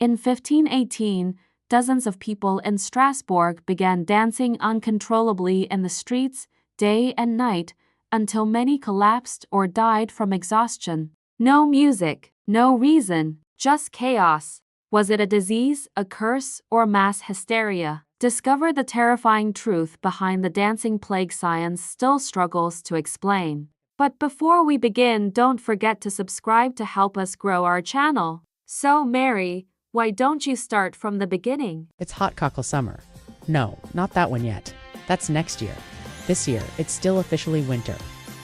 In 1518, dozens of people in Strasbourg began dancing uncontrollably in the streets, day and night, until many collapsed or died from exhaustion. No music, no reason, just chaos. Was it a disease, a curse, or mass hysteria? Discover the terrifying truth behind the dancing plague science still struggles to explain. But before we begin, don't forget to subscribe to help us grow our channel. So, Mary, why don't you start from the beginning? It's hot cockle summer. No, not that one yet. That's next year. This year, it's still officially winter.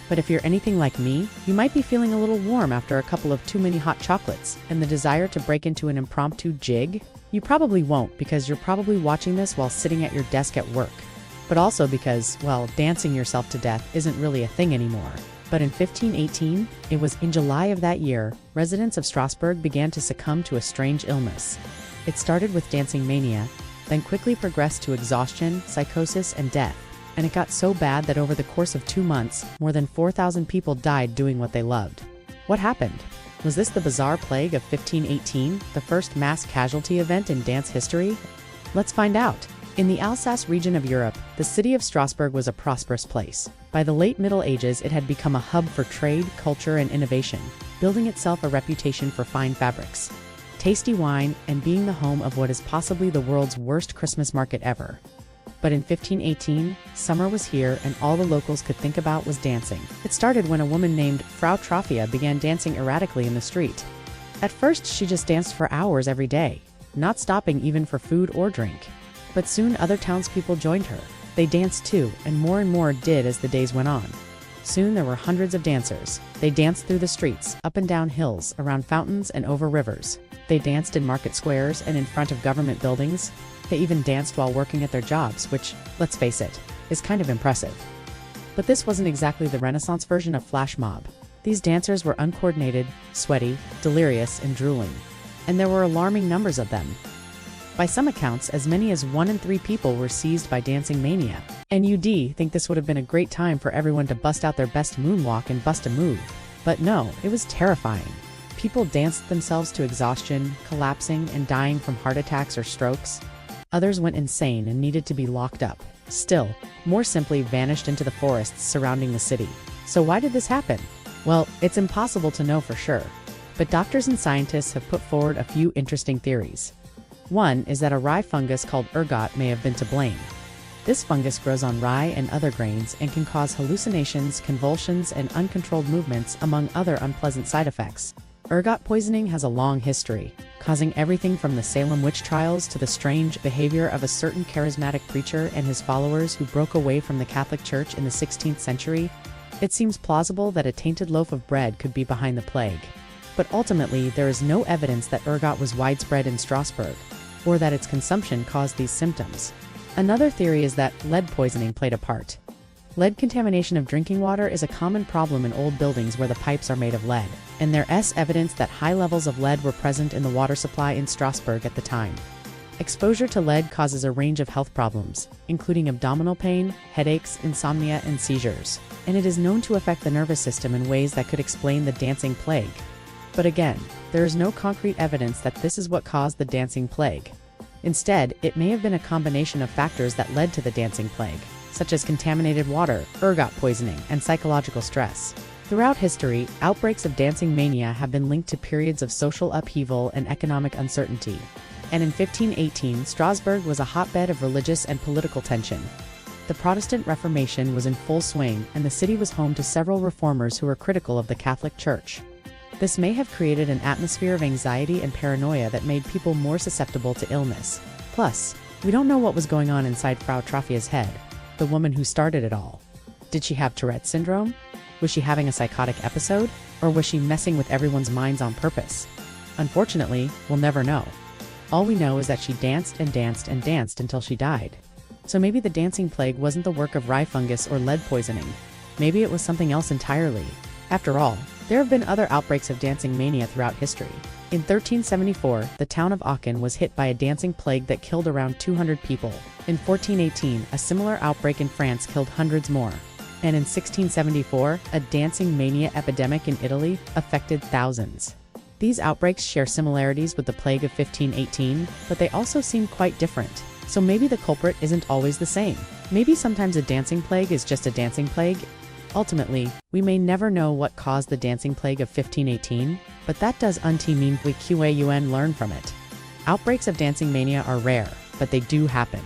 But if you're anything like me, you might be feeling a little warm after a couple of too many hot chocolates, and the desire to break into an impromptu jig? You probably won't, because you're probably watching this while sitting at your desk at work. But also because, well, dancing yourself to death isn't really a thing anymore. But in 1518, it was in July of that year, residents of Strasbourg began to succumb to a strange illness. It started with dancing mania, then quickly progressed to exhaustion, psychosis, and death. And it got so bad that over the course of 2 months, more than 4,000 people died doing what they loved. What happened? Was this the bizarre plague of 1518, the first mass casualty event in dance history? Let's find out. In the Alsace region of Europe, the city of Strasbourg was a prosperous place. By the late Middle Ages, it had become a hub for trade, culture, and innovation, building itself a reputation for fine fabrics, tasty wine, and being the home of what is possibly the world's worst Christmas market ever. But in 1518, summer was here and all the locals could think about was dancing. It started when a woman named Frau Troffea began dancing erratically in the street. At first, she just danced for hours every day, not stopping even for food or drink. But soon other townspeople joined her. They danced too, and more did as the days went on. Soon there were hundreds of dancers. They danced through the streets, up and down hills, around fountains and over rivers. They danced in market squares and in front of government buildings. They even danced while working at their jobs, which, let's face it, is kind of impressive. But this wasn't exactly the Renaissance version of flash mob. These dancers were uncoordinated, sweaty, delirious, and drooling. And there were alarming numbers of them. By some accounts, as many as 1 in 3 people were seized by dancing mania. And you'd think this would have been a great time for everyone to bust out their best moonwalk and bust a move. But no, it was terrifying. People danced themselves to exhaustion, collapsing and dying from heart attacks or strokes. Others went insane and needed to be locked up. Still, more simply vanished into the forests surrounding the city. So why did this happen? Well, it's impossible to know for sure. But doctors and scientists have put forward a few interesting theories. One is that a rye fungus called ergot may have been to blame. This fungus grows on rye and other grains and can cause hallucinations, convulsions, and uncontrolled movements, among other unpleasant side effects. Ergot poisoning has a long history, causing everything from the Salem witch trials to the strange behavior of a certain charismatic preacher and his followers who broke away from the Catholic Church in the 16th century. It seems plausible that a tainted loaf of bread could be behind the plague. But ultimately, there is no evidence that ergot was widespread in Strasbourg, or that its consumption caused these symptoms. Another theory is that lead poisoning played a part. Lead contamination of drinking water is a common problem in old buildings where the pipes are made of lead, and there is evidence that high levels of lead were present in the water supply in Strasbourg at the time. Exposure to lead causes a range of health problems, including abdominal pain, headaches, insomnia, and seizures, and it is known to affect the nervous system in ways that could explain the dancing plague. But again, there is no concrete evidence that this is what caused the dancing plague. Instead, it may have been a combination of factors that led to the dancing plague, such as contaminated water, ergot poisoning, and psychological stress. Throughout history, outbreaks of dancing mania have been linked to periods of social upheaval and economic uncertainty. And in 1518, Strasbourg was a hotbed of religious and political tension. The Protestant Reformation was in full swing, and the city was home to several reformers who were critical of the Catholic Church. This may have created an atmosphere of anxiety and paranoia that made people more susceptible to illness. Plus, we don't know what was going on inside Frau Troffea's head, the woman who started it all. Did she have Tourette's syndrome? Was she having a psychotic episode? Or was she messing with everyone's minds on purpose? Unfortunately, we'll never know. All we know is that she danced and danced and danced until she died. So maybe the dancing plague wasn't the work of rye fungus or lead poisoning. Maybe it was something else entirely. After all, there have been other outbreaks of dancing mania throughout history. In 1374, the town of Aachen was hit by a dancing plague that killed around 200 people. In 1418, a similar outbreak in France killed hundreds more. And in 1674, a dancing mania epidemic in Italy affected thousands. These outbreaks share similarities with the plague of 1518, but they also seem quite different. So maybe the culprit isn't always the same. Maybe sometimes a dancing plague is just a dancing plague. Ultimately, we may never know what caused the dancing plague of 1518, but that does mean we QAUN learn from it. Outbreaks of dancing mania are rare, but they do happen.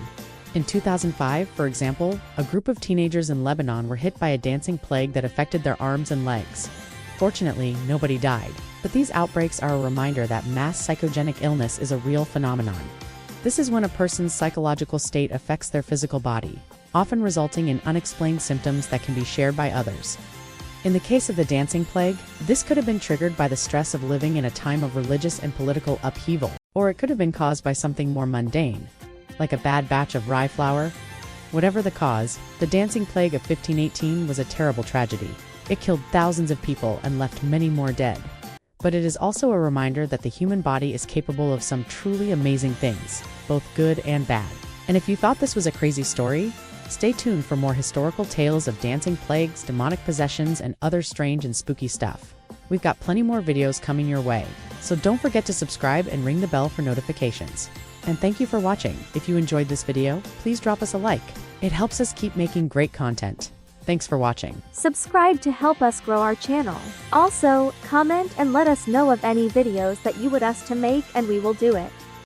In 2005, for example, a group of teenagers in Lebanon were hit by a dancing plague that affected their arms and legs. Fortunately, nobody died, but these outbreaks are a reminder that mass psychogenic illness is a real phenomenon. This is when a person's psychological state affects their physical body, often resulting in unexplained symptoms that can be shared by others. In the case of the dancing plague, this could have been triggered by the stress of living in a time of religious and political upheaval, or it could have been caused by something more mundane, like a bad batch of rye flour. Whatever the cause, the dancing plague of 1518 was a terrible tragedy. It killed thousands of people and left many more dead. But it is also a reminder that the human body is capable of some truly amazing things, both good and bad. And if you thought this was a crazy story, stay tuned for more historical tales of dancing plagues, demonic possessions, and other strange and spooky stuff. We've got plenty more videos coming your way, so don't forget to subscribe and ring the bell for notifications. And thank you for watching. If you enjoyed this video, please drop us a like. It helps us keep making great content. Thanks for watching. Subscribe to help us grow our channel. Also, comment and let us know of any videos that you want us to make and we will do it.